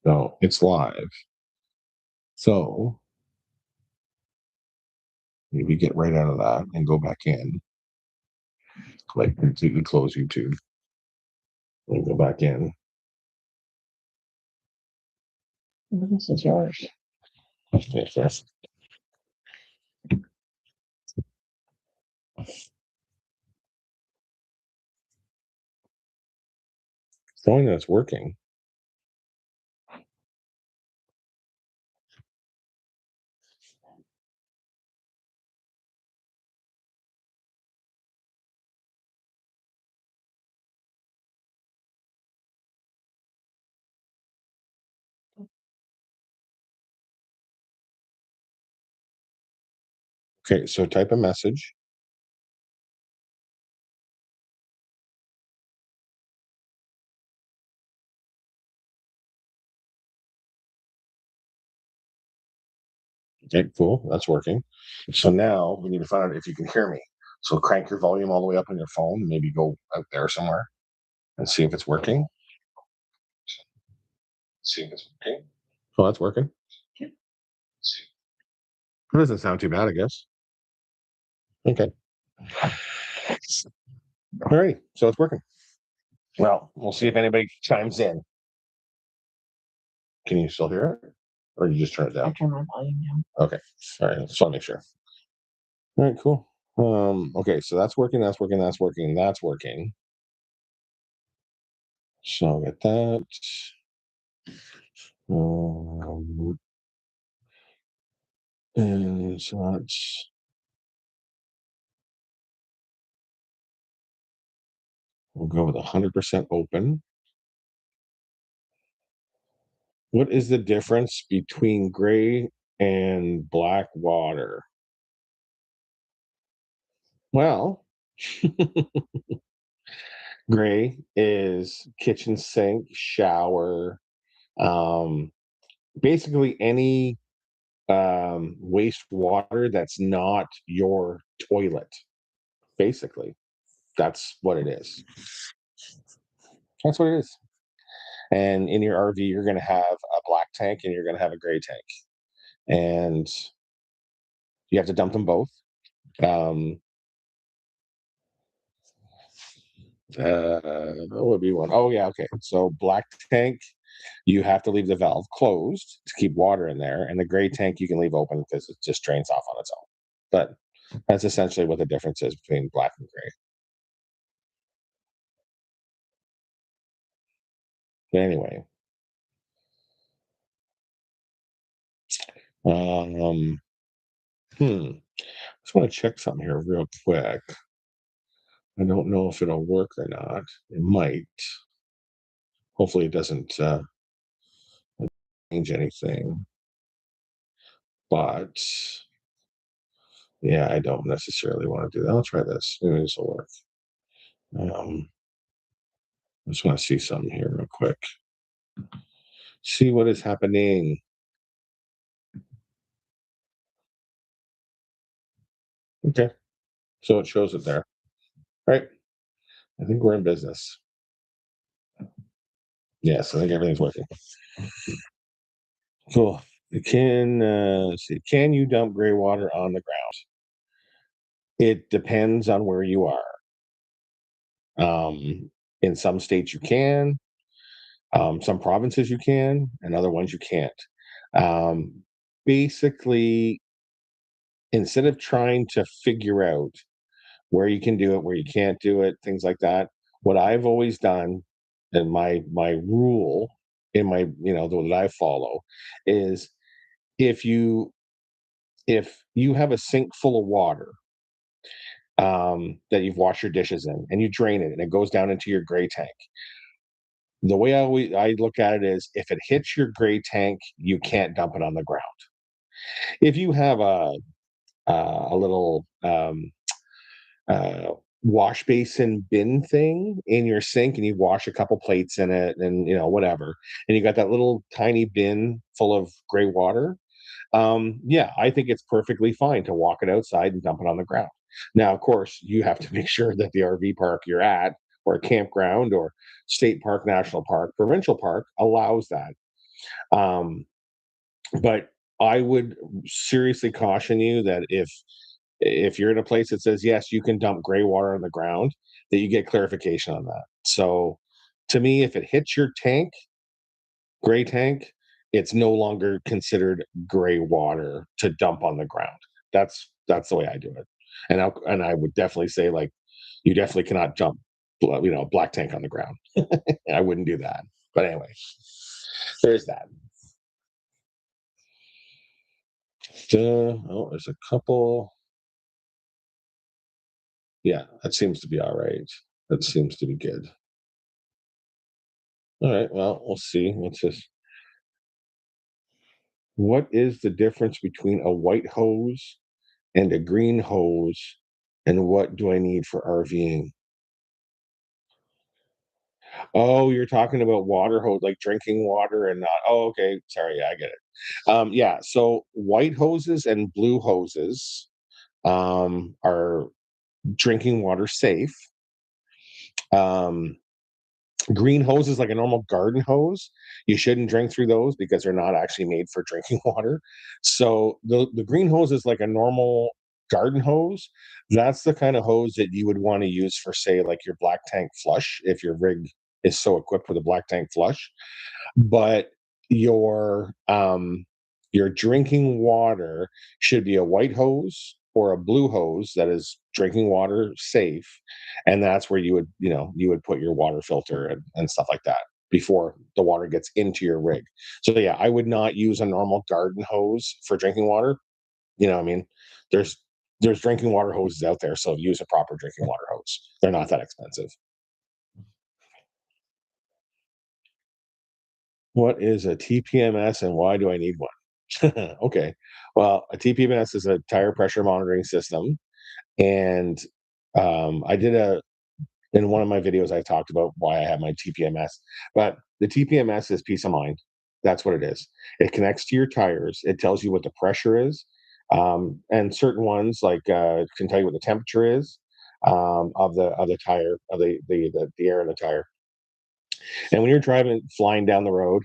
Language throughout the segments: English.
So it's live. So maybe get right out of that and go back in. Like completely close YouTube and go back in. This is yours. Yes, yes. Showing that it's working. Okay, so type a message. Okay, cool. That's working. So now we need to find out if you can hear me. So crank your volume all the way up on your phone. Maybe go out there somewhere and see if it's working. See if it's working. Oh, that's working. It doesn't sound too bad, I guess. Okay. All right. So it's working. Well, we'll see if anybody chimes in. Can you still hear it? Or you just turn it I down? turn my volume down. Okay. All right. Just want to make sure. All right, cool. Okay, so that's working, that's working, that's working, that's working. So I'll get that. And so we'll go with 100% open. What is the difference between gray and black water? Well, gray is kitchen sink, shower, um, basically any wastewater that's not your toilet. Basically, that's what it is. That's what it is. And in your RV, you're going to have a black tank and you're going to have a gray tank, and you have to dump them both. Um, what would be one? Oh yeah, okay. So black tank, you have to leave the valve closed to keep water in there, and the gray tank you can leave open because it just drains off on its own. But that's essentially what the difference is between black and gray. But anyway, um, just want to check something here real quick. I don't know if it'll work or not. It might. Hopefully, it doesn't change anything. But yeah, I don't necessarily want to do that. I'll try this. Maybe this will work. Um, I just want to see something here real quick. See what is happening. Okay. So it shows it there. All right. I think we're in business. Yes, I think everything's working. Cool. You can let's see. Can you dump gray water on the ground? It depends on where you are. In some states you can, some provinces you can, and other ones you can't. Um, Basically, instead of trying to figure out where you can do it, where you can't do it, things like that, what I've always done, and my rule in my the that I follow is if you if you have a sink full of water that you've washed your dishes in and you drain it and it goes down into your gray tank. The way I look at it is if it hits your gray tank, you can't dump it on the ground. If you have a little uh, wash basin bin thing in your sink and you wash a couple plates in it and whatever, and you got that little tiny bin full of gray water, yeah, I think it's perfectly fine to walk it outside and dump it on the ground. Now, of course, you have to make sure that the RV park you're at, or a campground, or state park, national park, provincial park allows that. Um, but I would seriously caution you that if you're in a place that says yes, you can dump gray water on the ground, that you get clarification on that. So to me, if it hits your tank, gray tank, it's no longer considered gray water to dump on the ground. That's the way I do it. And I would definitely say, like, you definitely cannot dump black tank on the ground. I wouldn't do that. But anyway, there's that. Oh, there's a couple. Yeah, that seems to be all right. That seems to be good. All right. Well, we'll see. Let's just. What is the difference between a white hose and a green hose, and what do I need for RVing? Oh, you're talking about water hose, like drinking water and not. Oh, okay. Sorry. Yeah, I get it. Yeah. So white hoses and blue hoses are drinking water safe. Um, Green hose is like a normal garden hose. You shouldn't drink through those because they're not actually made for drinking water. So the green hose is like a normal garden hose. That's the kind of hose that you would want to use for, say, like your black tank flush, if your rig is so equipped with a black tank flush. But your your drinking water should be a white hose or a blue hose that is drinking water safe, and that's where you would put your water filter and stuff like that before the water gets into your rig. So yeah, I would not use a normal garden hose for drinking water. I mean, there's there's drinking water hoses out there, so use a proper drinking water hose. They're not that expensive. What is a TPMS and why do I need one? Okay. Well, a TPMS is a tire pressure monitoring system. And I did in one of my videos, I talked about why I have my TPMS. But the TPMS is peace of mind. That's what it is. It connects to your tires. It tells you what the pressure is. And certain ones, like, can tell you what the temperature is, of the tire, of the air in the tire. And when you're driving, flying down the road,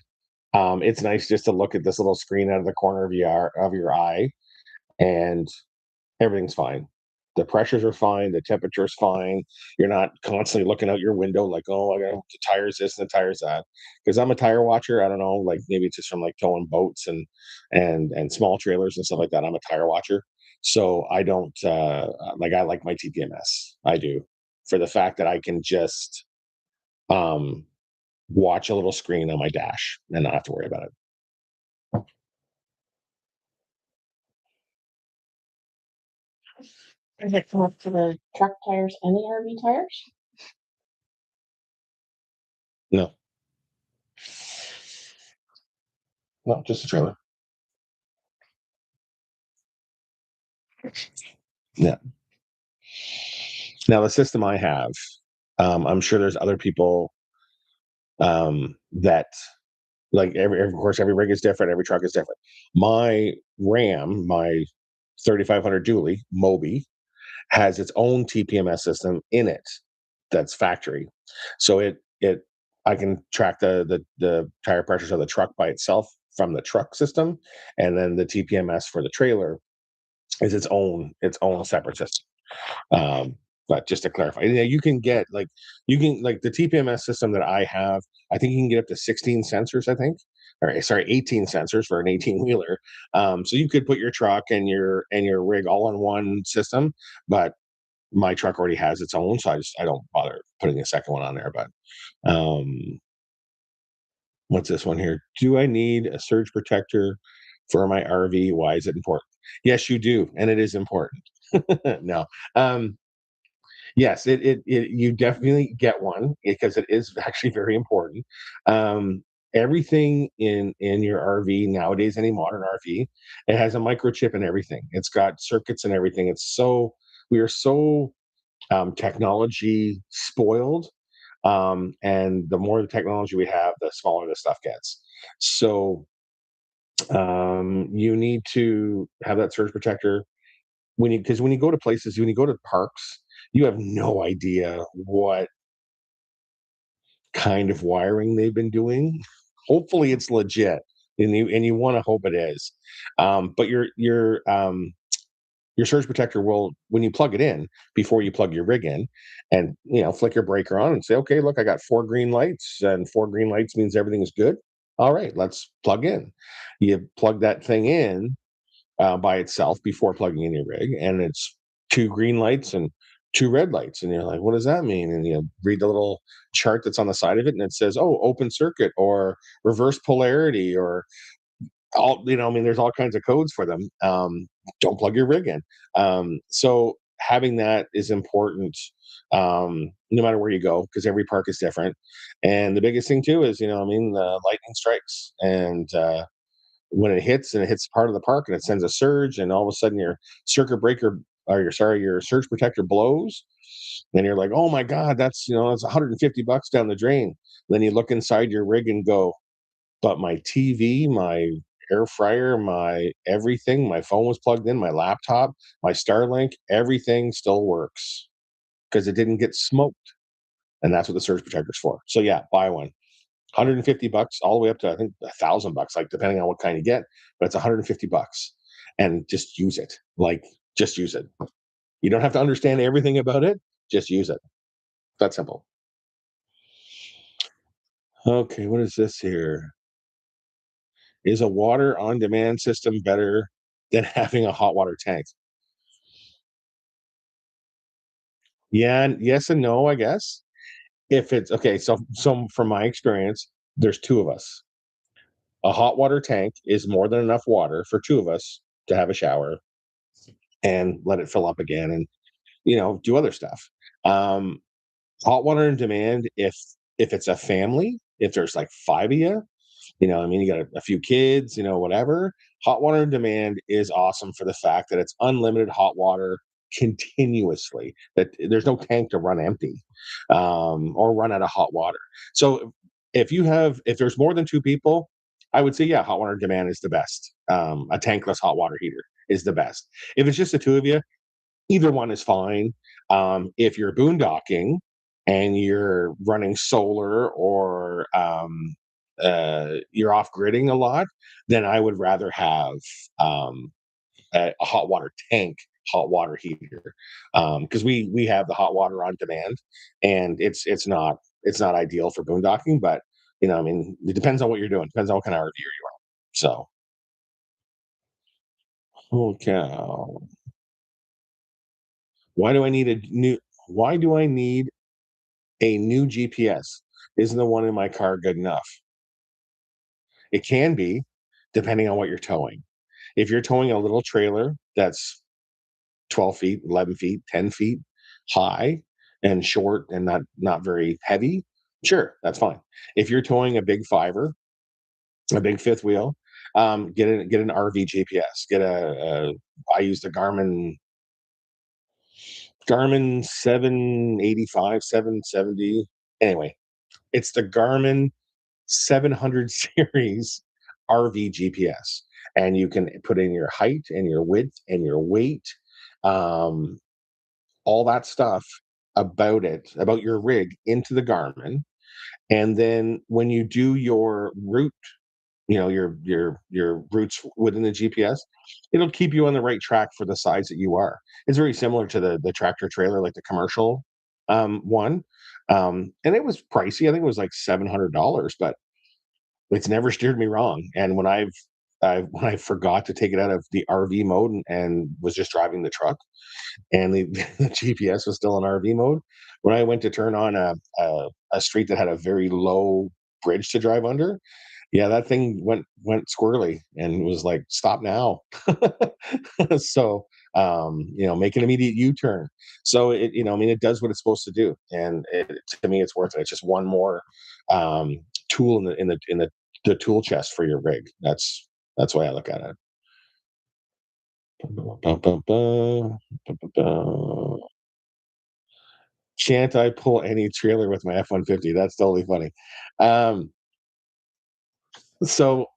it's nice just to look at this little screen out of the corner of your eye, and everything's fine. The pressures are fine. The temperature's fine. You're not constantly looking out your window like, oh, I got the tires this and the tires that. Because I'm a tire watcher. I don't know, like maybe it's just from like towing boats and small trailers and stuff like that. I'm a tire watcher, so I don't like. I like my TPMS. I do, for the fact that I can just um, watch a little screen on my dash and not have to worry about it. Is it for the truck tires and the RV tires? No, no, just a trailer. Yeah. Now the system I have, I'm sure there's other people that, like, of course every rig is different, every truck is different. My Ram, my 3500 dually Moby, has its own TPMS system in it that's factory. So it I can track the tire pressures of the truck by itself from the truck system, and then the TPMS for the trailer is its own separate system. Um, but just to clarify, yeah, you can, like, the TPMS system that I have. I think you can get up to 16 sensors. I think, or sorry, 18 sensors for an 18 wheeler. So you could put your truck and your rig all on one system, but my truck already has its own, so I don't bother putting a second one on there. But um, what's this one here? Do I need a surge protector for my RV? Why is it important? Yes, you do, and it is important. No. Yes, you definitely get one because it is actually very important. Everything in your RV nowadays, any modern RV, it has a microchip and everything. It's got circuits and everything. We are so technology spoiled, and the more the technology we have, the smaller the stuff gets. So you need to have that surge protector because when you go to places, when you go to parks, you have no idea what kind of wiring they've been doing. Hopefully it's legit, and you want to hope it is. But your surge protector will, when you plug it in, before you plug your rig in, and flick your breaker on and say, okay, look, I got four green lights, and four green lights means everything is good. All right, let's plug in. You plug that thing in by itself before plugging in your rig, and it's two green lights and two red lights, and you're like, what does that mean? And you read the little chart that's on the side of it, and it says, oh, open circuit or reverse polarity, or all, I mean, there's all kinds of codes for them. Don't plug your rig in. So having that is important, no matter where you go, because every park is different. And the biggest thing too is, I mean, the lightning strikes, and when it hits, and it hits part of the park, and it sends a surge, and all of a sudden your circuit breaker, or your surge protector blows, then you're like, oh my god, that's $150 down the drain. Then you look inside your rig and go, but my TV, my air fryer, my everything, my phone was plugged in, my laptop, my Starlink, everything still works because it didn't get smoked. And that's what the surge protector's for. So yeah, buy one. $150 all the way up to, I think, $1,000, like depending on what kind you get, but it's $150, and just use it. Like, just use it. You don't have to understand everything about it. Just use it. That's simple. Okay, what is this here? Is a water on demand system better than having a hot water tank? Yeah, and yes and no, I guess. If it's okay, so from my experience, there's two of us. A hot water tank is more than enough water for two of us to have a shower and let it fill up again, and do other stuff. Um, Hot water on demand, if it's a family, if there's like five of you, I mean, you got a few kids, whatever. Hot water on demand is awesome for the fact that it's unlimited hot water continuously. That there's no tank to run empty, or run out of hot water. So if there's more than two people, I would say, yeah, hot water on demand is the best. A tankless hot water heater is the best. If it's just the two of you, either one is fine. If you're boondocking and you're running solar, or you're off gridding a lot, then I would rather have um, a hot water tank hot water heater, because we have the hot water on demand, and it's not ideal for boondocking, but I mean, it depends on what you're doing, depends on what kind of RV you are. So, okay, why do I need a new? Why do I need a new GPS? Isn't the one in my car good enough? It can be, depending on what you're towing. If you're towing a little trailer that's 12 feet, 11 feet, 10 feet high and short and not very heavy, sure, that's fine. If you're towing a big fiver, a big fifth wheel, get an RV GPS. I use the Garmin 785, 770. Anyway, it's the Garmin 700 series RV GPS, and you can put in your height and your width and your weight, um, all that stuff about your rig into the Garmin, and then when you do your route, your routes within the GPS, it'll keep you on the right track for the size that you are. It's very similar to the tractor trailer, like the commercial one, and it was pricey. I think it was like $700, but it's never steered me wrong. And when I forgot to take it out of the RV mode, and was just driving the truck, and the GPS was still in RV mode, when I went to turn on a street that had a very low bridge to drive under, yeah, that thing went squirrely and was like, stop now. So, make an immediate U-turn. So I mean, it does what it's supposed to do, and to me, it's worth it. It's just one more tool in the tool chest for your rig. That's the way I look at it. Can't I pull any trailer with my F-150? That's totally funny. Um, so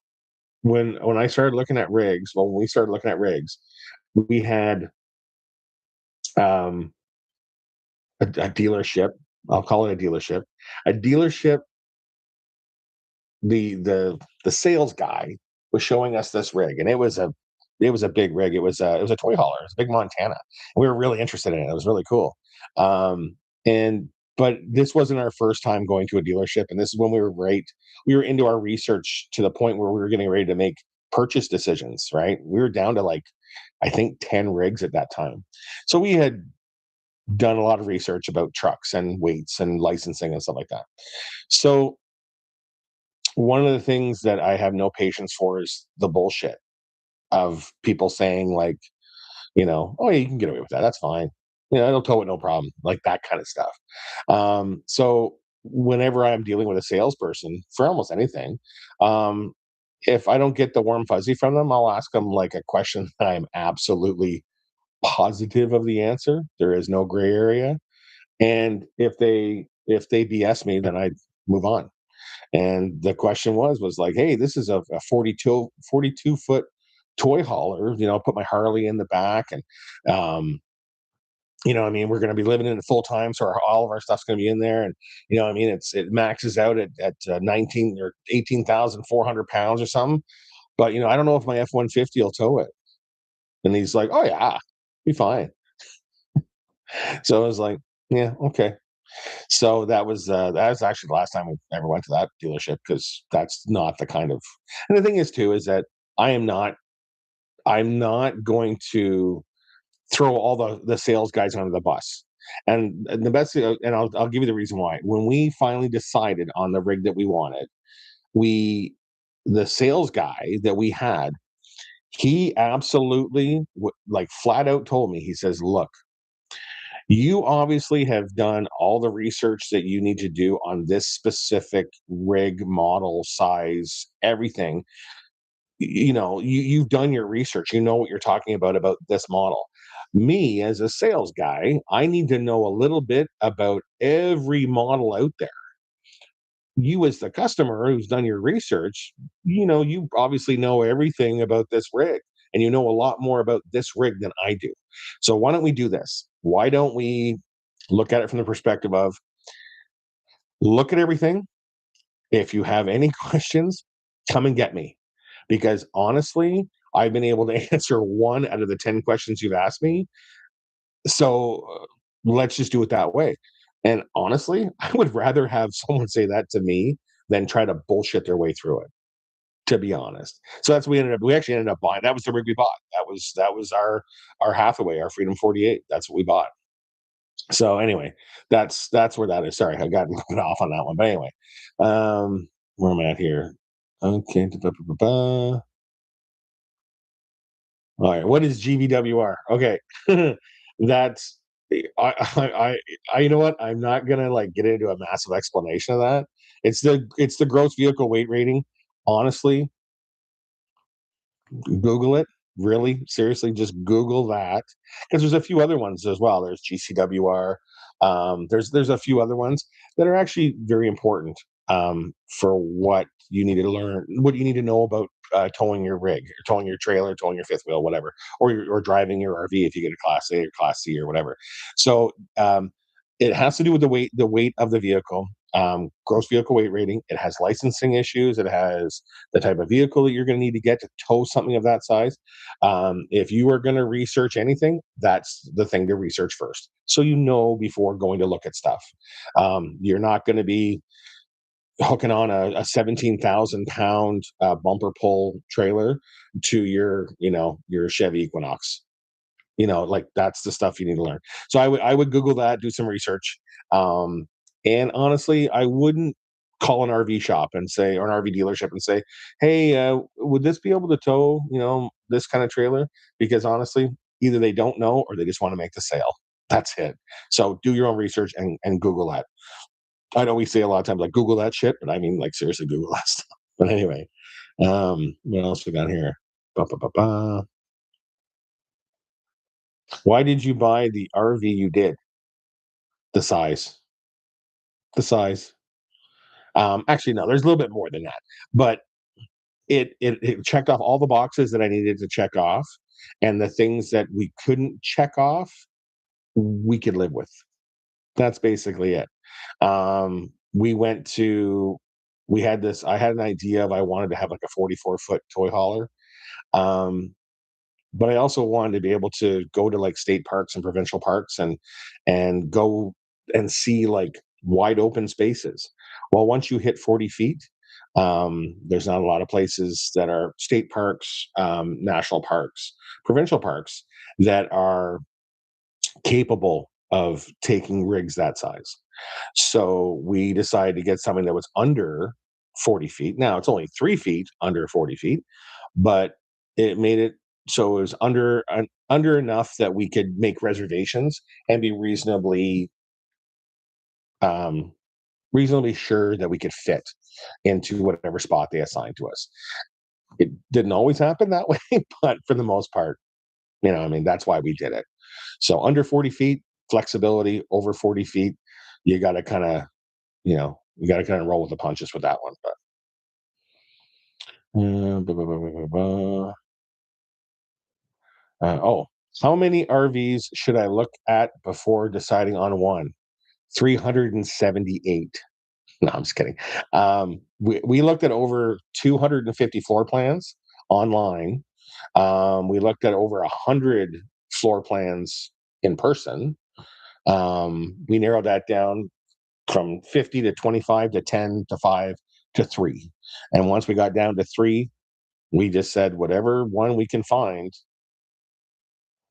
when I started looking at rigs, well, when we started looking at rigs, we had um, a dealership. I'll call it a dealership. A dealership the sales guy was showing us this rig, and it was a big rig. It was a toy hauler. It was a big Montana. And we were really interested in it. It was really cool. Um, and but this wasn't our first time going to a dealership, and this is when we were into our research to the point where we were getting ready to make purchase decisions. Right, we were down to like I think 10 rigs at that time. So we had done a lot of research about trucks and weights and licensing and stuff like that. So one of the things that I have no patience for is the bullshit of people saying like, "Oh, yeah, you can get away with that. That's fine. It'll tow it, no problem." Like that kind of stuff. So whenever I'm dealing with a salesperson for almost anything, um, if I don't get the warm fuzzy from them, I'll ask them like a question that I'm absolutely positive of the answer. There is no gray area. And if they BS me, then I move on. And the question was like, "Hey, this is a 42 foot toy hauler. Put my Harley in the back, and I mean, we're going to be living in it full time, so all of our stuff's going to be in there, and I mean, it maxes out at 19 or 18,400 pounds or something. But I don't know if my F-150 will tow it." And he's like, "Oh yeah, be fine." So I was like, "Yeah, okay." So that was actually the last time we ever went to that dealership because that's not the kind of. And the thing is too is that I am not I'm not going to throw all the sales guys under the bus. And the best and I'll give you the reason why. When we finally decided on the rig that we wanted, we the sales guy that we had, he absolutely like flat out told me, he says, "Look, you obviously have done all the research that you need to do on this specific rig, model, size, everything. You've done your research. You know what you're talking about this model. Me, as a sales guy, I need to know a little bit about every model out there. You, as the customer who's done your research, you obviously know everything about this rig, and you know a lot more about this rig than I do. So why don't we do this? Why don't we look at it from the perspective of look at everything. If you have any questions, come and get me. Because honestly, I've been able to answer one out of the 10 questions you've asked me. So let's just do it that way." And honestly, I would rather have someone say that to me than try to bullshit their way through it, to be honest. So that's what we actually ended up buying. That was the rig we bought. That was our Hathaway, our Freedom 48. That's what we bought. So anyway, that's where that is. Sorry, I got off on that one. But anyway, where am I at here? Okay. All right. What is GVWR? Okay. That's you know what? I'm not gonna like get into a massive explanation of that. It's the gross vehicle weight rating. Honestly, Google it. Really, seriously, just Google that because there's a few other ones as well. There's GCWR. There's a few other ones that are actually very important for what you need to learn, what you need to know about towing your rig, or towing your trailer, towing your fifth wheel, whatever, or driving your RV if you get a Class A or Class C or whatever. So it has to do with the weight of the vehicle, gross vehicle weight rating. It has licensing issues. It has the type of vehicle that you're going to need to get to tow something of that size. If you are going to research anything, that's the thing to research first. So before going to look at stuff. You're not going to be hooking on a 17,000 pound bumper pull trailer to your Chevy Equinox. Like that's the stuff you need to learn. So I would Google that, do some research. Um, and honestly, I wouldn't call an RV shop and say, or an RV dealership and say, "Hey, would this be able to tow, this kind of trailer?" Because honestly, either they don't know or they just want to make the sale. That's it. So do your own research and Google that. I know we say a lot of times like Google that shit, but I mean like seriously Google that stuff. But anyway, what else we got here? Ba, ba, ba, ba. Why did you buy the RV you did? The size. The size. Actually, no, there's a little bit more than that. But it checked off all the boxes that I needed to check off, and the things that we couldn't check off, we could live with. That's basically it. We went to we had this. I had an idea of I wanted to have like a 44-foot toy hauler. Um, but I also wanted to be able to go to like state parks and provincial parks and go and see like wide open spaces. Well, once you hit 40 feet, there's not a lot of places that are state parks, national parks, provincial parks that are capable of taking rigs that size. So we decided to get something that was under 40 feet. Now it's only 3 feet under 40 feet, but it made it so it was under enough that we could make reservations and be um, reasonably sure that we could fit into whatever spot they assigned to us. It didn't always happen that way, but for the most part, I mean, that's why we did it. So under 40 feet, flexibility. Over 40 feet, you got to kind of, you got to kind of roll with the punches with that one. But blah, blah, blah, blah, blah. Oh, how many RVs should I look at before deciding on one? 378. No, I'm just kidding. We looked at over 250 floor plans online. We looked at over 100 floor plans in person. We narrowed that down from 50 to 25 to 10 to 5 to 3. And once we got down to 3, we just said whatever one we can find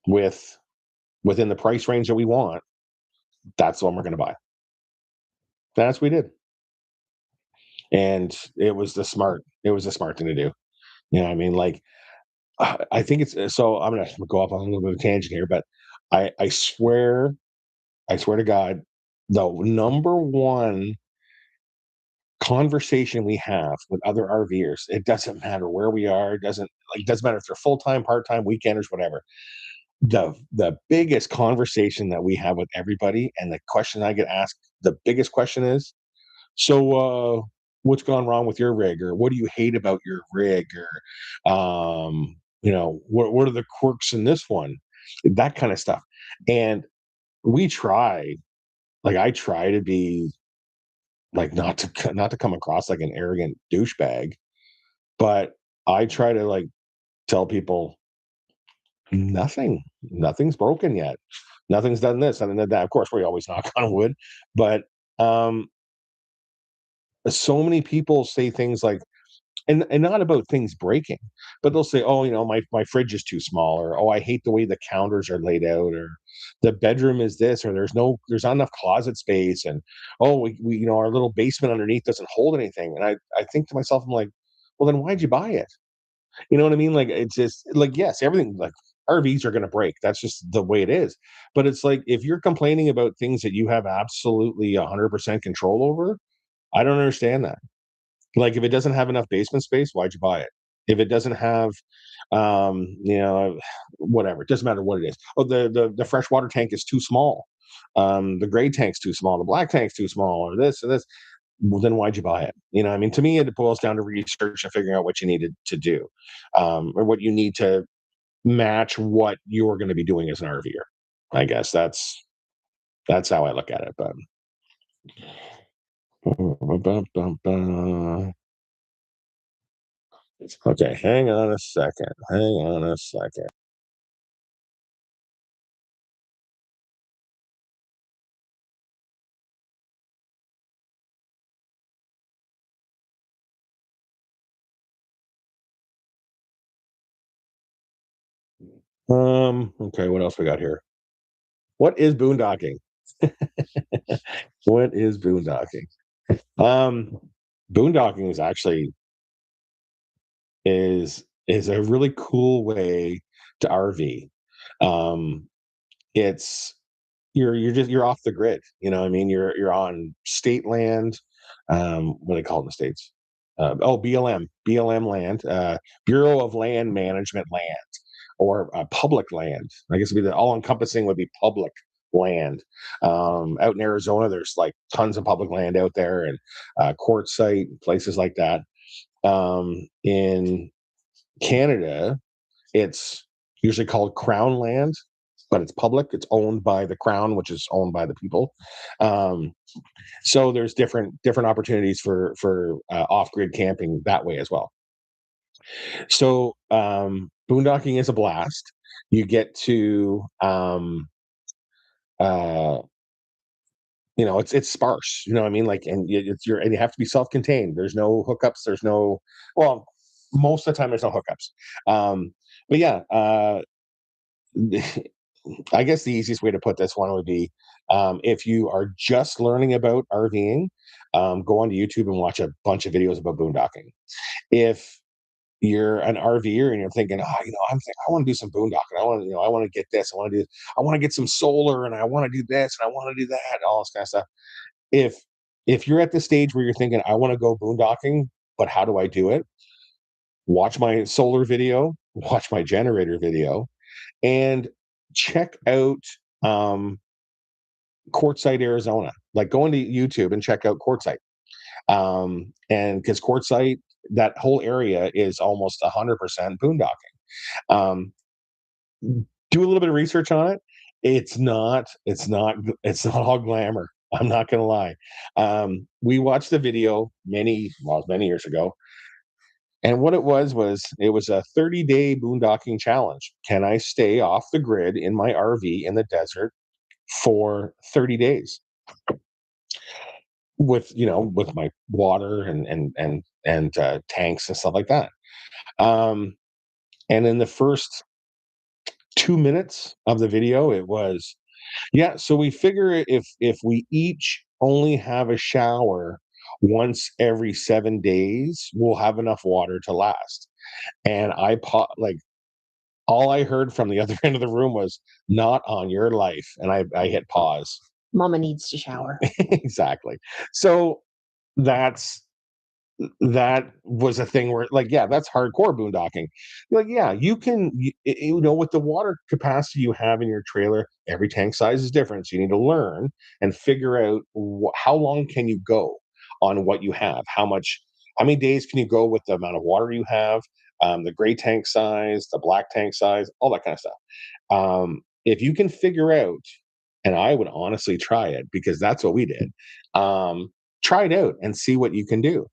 with within the price range that we want, that's the one we're going to buy. That's what we did. And it was the smart thing to do. I mean, like, I think so. I'm gonna go off on a little bit of a tangent here, but I swear to God, the number one conversation we have with other RVers, it doesn't matter where we are, it doesn't matter if they're full time, part time, weekenders, whatever. The biggest conversation that we have with everybody, and the question I get asked, the biggest question is, so, what's gone wrong with your rig, or what do you hate about your rig, or what are the quirks in this one, that kind of stuff. And we try, like, I try to be like not to come across like an arrogant douchebag, but I try to like tell people nothing's broken yet, nothing's done this, nothing done that. Of course, we always knock on wood, but um, so many people say things like, and not about things breaking, but they'll say, "Oh, my fridge is too small," or "Oh, I hate the way the counters are laid out," or "The bedroom is this," or there's not enough closet space," and "Oh, we our little basement underneath doesn't hold anything." And I think to myself, I'm like, "Well, then why'd you buy it?" You know what I mean? Like, it's just like, yes, everything, like, RVs are going to break. That's just the way it is. But it's like, if you're complaining about things that you have absolutely 100% control over, I don't understand that. Like, if it doesn't have enough basement space, why'd you buy it? If it doesn't have, whatever, it doesn't matter what it is. Oh, the freshwater tank is too small. The gray tank's too small. The black tank's too small, or this and this. Well, then why'd you buy it? I mean, to me, it boils down to research and figuring out what you needed to do, or what you need to match what you're going to be doing as an RVer. I guess that's how I look at it. But okay, hang on a second. Hang on a second. Okay, what else we got here? What is boondocking? What is boondocking? Um, Boondocking is a really cool way to RV. Um, it's you're off the grid. I mean, you're on state land. What do they call it in the states? BLM land, Bureau of Land Management land, or public land. I guess it'd be the all encompassing would be public land. Out in Arizona, there's like tons of public land out there, and quartzsite, places like that. In Canada, it's usually called crown land. but it's public. It's owned by the crown, which is owned by the people. Um, so there's different opportunities for off grid camping that way as well. So boondocking is a blast. You get to uh, it's sparse. You know what I mean? Like, and and you have to be self-contained. There's no hookups. There's no well, most of the time there's no hookups. But yeah, I guess the easiest way to put this one would be if you are just learning about RVing, go onto YouTube and watch a bunch of videos about boondocking. If you're an RVer and you're thinking, oh, I want to do some boondocking. I want to get this. I want to get some solar, and I want to do this, and I want to do that, all this kind of stuff. If if you're at the stage where you're thinking, I want to go boondocking, but how do I do it? Watch my solar video, watch my generator video, and check out um, Quartzsite, Arizona. Like go into YouTube and check out Quartzsite. And because Quartzsite, that whole area is almost 100% boondocking. Um, do a little bit of research on it. It's not all glamour. I'm not gonna lie. We watched the video many years ago, and what it was a 30-day boondocking challenge. Can I stay off the grid in my RV in the desert for 30 days with with my water and tanks and stuff like that? Um, and in the first 2 minutes of the video, it was, yeah, so we figure if we each only have a shower once every 7 days, we'll have enough water to last. And like all I heard from the other end of the room was not on your life. And I hit pause. Mama needs to shower. Exactly. So that's that was a thing where like, yeah, that's hardcore boondocking. You're like, yeah, with the water capacity you have in your trailer, every tank size is different, so you need to learn and figure out how long can you go on what you have, how many days can you go with the amount of water you have, the gray tank size, the black tank size, all that kind of stuff. If you can figure out, and I would honestly try it because that's what we did, try it out and see what you can do.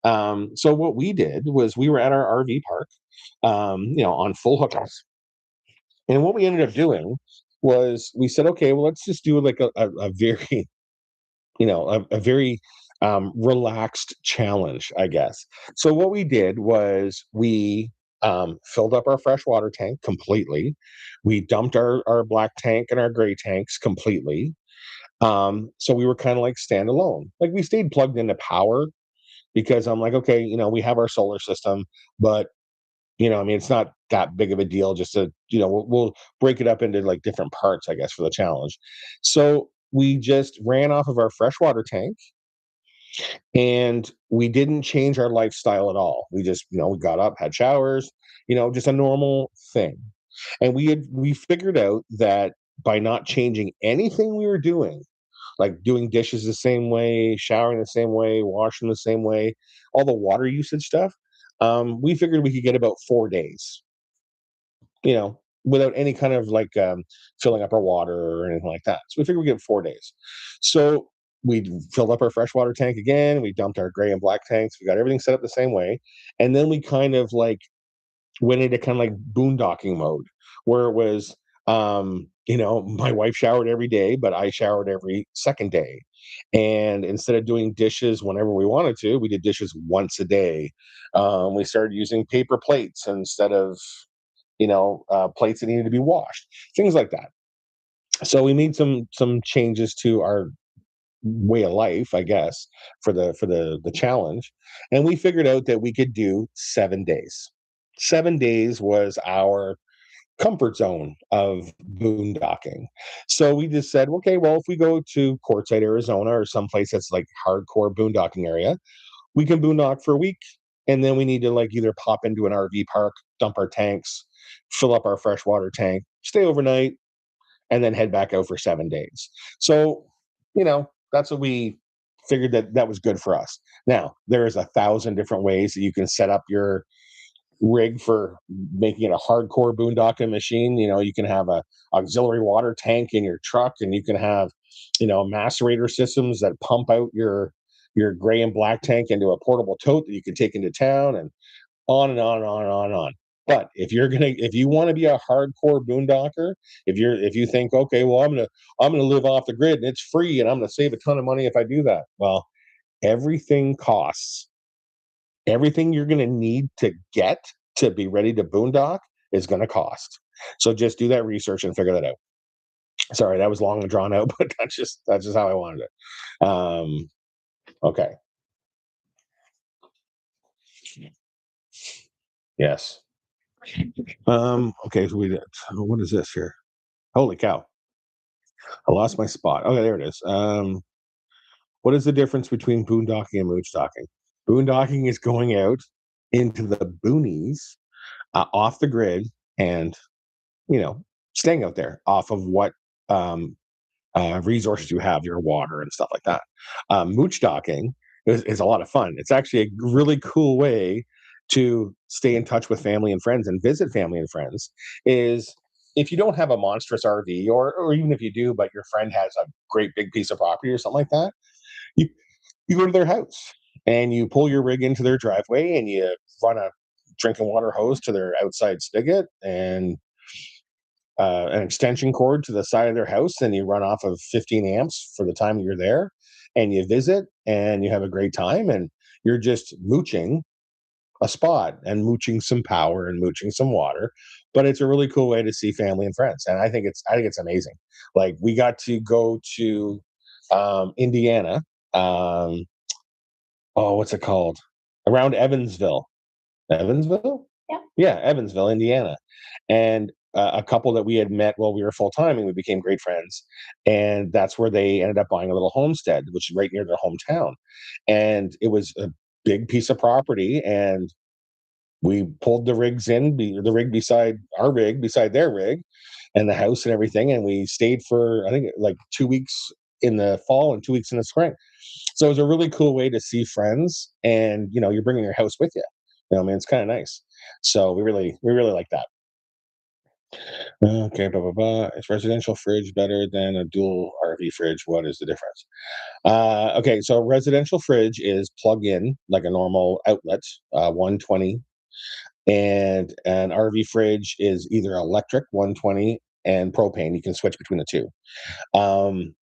So what we did was we were at our RV park, on full hookups. And what we ended up doing was we said, okay, well, let's just do like a very, a very relaxed challenge, I guess. So what we did was we filled up our freshwater tank completely. We dumped our black tank and our gray tanks completely. So we were kind of like standalone. Like we stayed plugged into power because I'm like, okay, we have our solar system, but I mean, it's not that big of a deal. Just to, we'll break it up into like different parts, I guess, for the challenge. So we just ran off of our freshwater tank, and we didn't change our lifestyle at all. We just, we got up, had showers, just a normal thing. And we figured out that by not changing anything we were doing, like doing dishes the same way, showering the same way, washing the same way, all the water usage stuff, we figured we could get about 4 days, without any kind of like filling up our water or anything like that. So we figured we get 4 days. So we filled up our freshwater tank again. We dumped our gray and black tanks. We got everything set up the same way. And then we kind of like went into kind of like boondocking mode where it was, my wife showered every day, but I showered every second day. And instead of doing dishes whenever we wanted to, we did dishes once a day. We started using paper plates instead of, plates that needed to be washed, things like that. So we made some changes to our way of life, I guess, for the challenge, and we figured out that we could do 7 days. 7 days was our comfort zone of boondocking. So we just said, okay, well, if we go to Quartzsite, Arizona, or someplace that's like hardcore boondocking area, we can boondock for a week, and then we need to like either pop into an RV park, dump our tanks, fill up our freshwater tank, stay overnight, and then head back out for 7 days. So, that's what we figured that was good for us. Now, there is 1,000 different ways that you can set up your rig for making it a hardcore boondocking machine. You can have a auxiliary water tank in your truck, and you can have, macerator systems that pump out your gray and black tank into a portable tote that you can take into town, and on and on and on and on and on. But if you want to be a hardcore boondocker, if you think, okay, well, I'm gonna live off the grid and it's free and I'm gonna save a ton of money if I do that. Well, everything costs. Everything you're gonna need to get to be ready to boondock is gonna cost. So just do that research and figure that out. Sorry, that was long and drawn out, but that's just how I wanted it. Okay. Yes. Okay, so what is this here? Holy cow. I lost my spot. Okay, there it is. What is the difference between boondocking and moochdocking? Boondocking is going out into the boonies, off the grid, and you know staying out there off of what um, resources you have, your water and stuff like that. Moochdocking is a lot of fun. It's actually a really cool way to stay in touch with family and friends and visit family and friends. Is if you don't have a monstrous RV, or even if you do, but your friend has a great big piece of property or something like that, you you go to their house and you pull your rig into their driveway and you run a drinking water hose to their outside spigot and an extension cord to the side of their house, and you run off of 15 amps for the time you're there, and you visit and you have a great time, and you're just mooching a spot and mooching some power and mooching some water. But it's a really cool way to see family and friends, and I think it's amazing. Like, we got to go to Indiana. um, oh, what's it called? Around Evansville. Evansville? Yeah. Yeah, Evansville, Indiana. And a couple that we had met while we were full time, and we became great friends. And that's where they ended up buying a little homestead, which is right near their hometown. And it was a big piece of property. And we pulled the rig beside our rig, beside their rig, and the house and everything. And we stayed for, I think, like 2 weeks in the fall and 2 weeks in the spring. So it was a really cool way to see friends, and you're bringing your house with you. I mean, it's kind of nice. So we really like that. Okay, blah blah blah. Is residential fridge better than a dual RV fridge? What is the difference? Okay, so residential fridge is plug in like a normal outlet, 120, and an RV fridge is either electric 120 and propane. You can switch between the two. Um,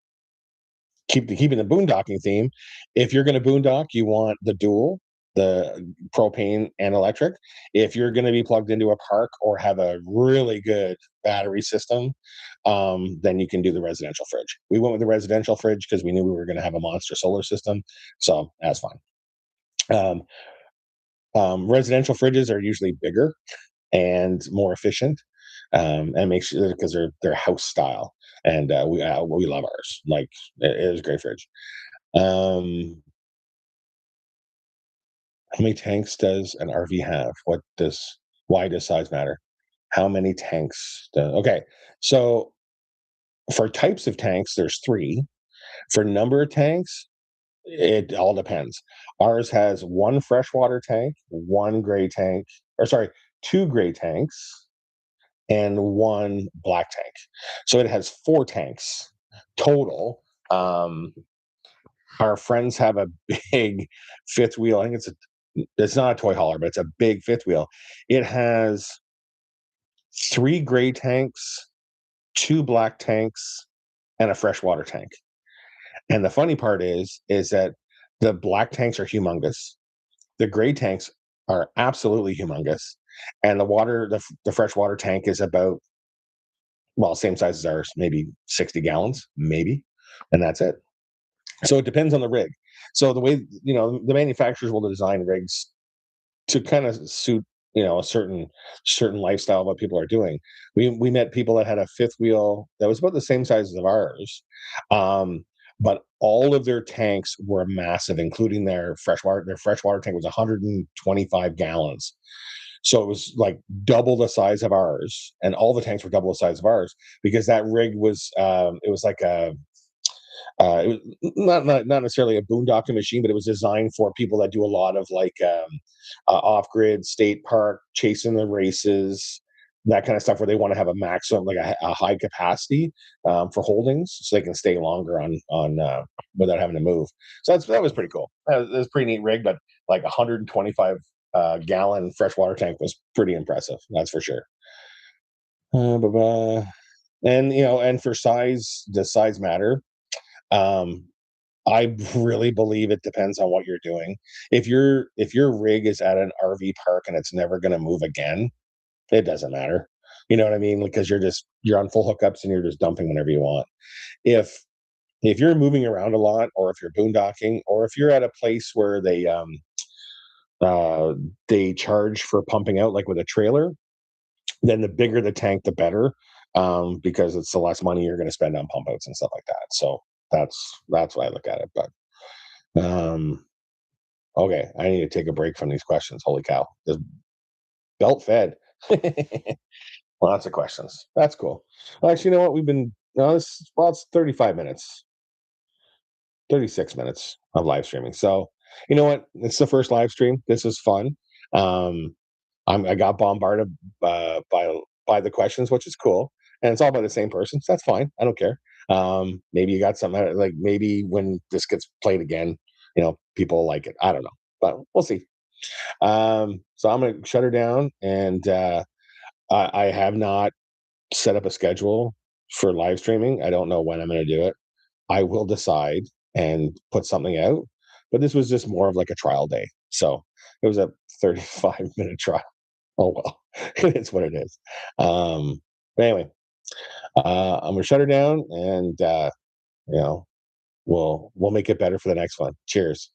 keeping the boondocking theme. If you're going to boondock, you want the dual, the propane and electric. If you're going to be plugged into a park or have a really good battery system, then you can do the residential fridge. We went with the residential fridge because we knew we were going to have a monster solar system, so that's fine. Um, Residential fridges are usually bigger and more efficient, and make sure because they're house style, and we love ours. Like, it is a great fridge. Um, how many tanks does an RV have? Why does size matter? How many tanks? Okay, so for types of tanks, there's three. For number of tanks, it all depends. Ours has one freshwater tank, one gray tank, or sorry, two gray tanks, and one black tank. So it has four tanks total. Um, our friends have a big fifth wheel. I think it's not a toy hauler, but it's a big fifth wheel. It has three gray tanks, two black tanks, and a freshwater tank. And the funny part is that the black tanks are humongous. The gray tanks are absolutely humongous, and the freshwater tank is about, well, same size as ours, maybe 60 gallons, maybe, and that's it. So it depends on the rig. So the way, the manufacturers will design rigs to kind of suit, a certain lifestyle what people are doing. We met people that had a fifth wheel that was about the same size as ours, um, but all of their tanks were massive, including their freshwater. Their freshwater tank was 125 gallons. So it was like double the size of ours, and all the tanks were double the size of ours because that rig was, it was like It was not necessarily a boondocking machine, but it was designed for people that do a lot of like off grid state park chasing the races, that kind of stuff, where they want to have a maximum, like a high capacity for holdings, so they can stay longer on without having to move. So that was pretty cool. That was a pretty neat rig, but like 125 gallon freshwater tank was pretty impressive. That's for sure. Ba-ba. And and for size, does size matter? Um, I really believe it depends on what you're doing. If your rig is at an RV park and it's never going to move again, it doesn't matter. You know what I mean? Because you're on full hookups and you're just dumping whenever you want. If if you're moving around a lot, or if you're boondocking, or if you're at a place where uh, they charge for pumping out, like with a trailer, then the bigger the tank, the better, because it's the less money you're going to spend on pump outs and stuff like that. So that's why I look at it. But okay, I need to take a break from these questions. Holy cow, just belt fed. Lots of questions. That's cool. Well, actually, you know what? We've been no, it's 35 minutes, 36 minutes of live streaming. So you know what? It's the first live stream. This is fun. Um, I got bombarded by the questions, which is cool, and it's all by the same person. So that's fine. I don't care. Maybe you got something like, maybe when this gets played again, people like it. I don't know, but we'll see. So I'm gonna shut her down, and I have not set up a schedule for live streaming. I don't know when I'm gonna do it. I will decide and put something out, but this was just more of like a trial day. So it was a 35-minute trial. Oh well, it's what it is. But anyway, I'm gonna shut her down, and you know, we'll make it better for the next one. Cheers.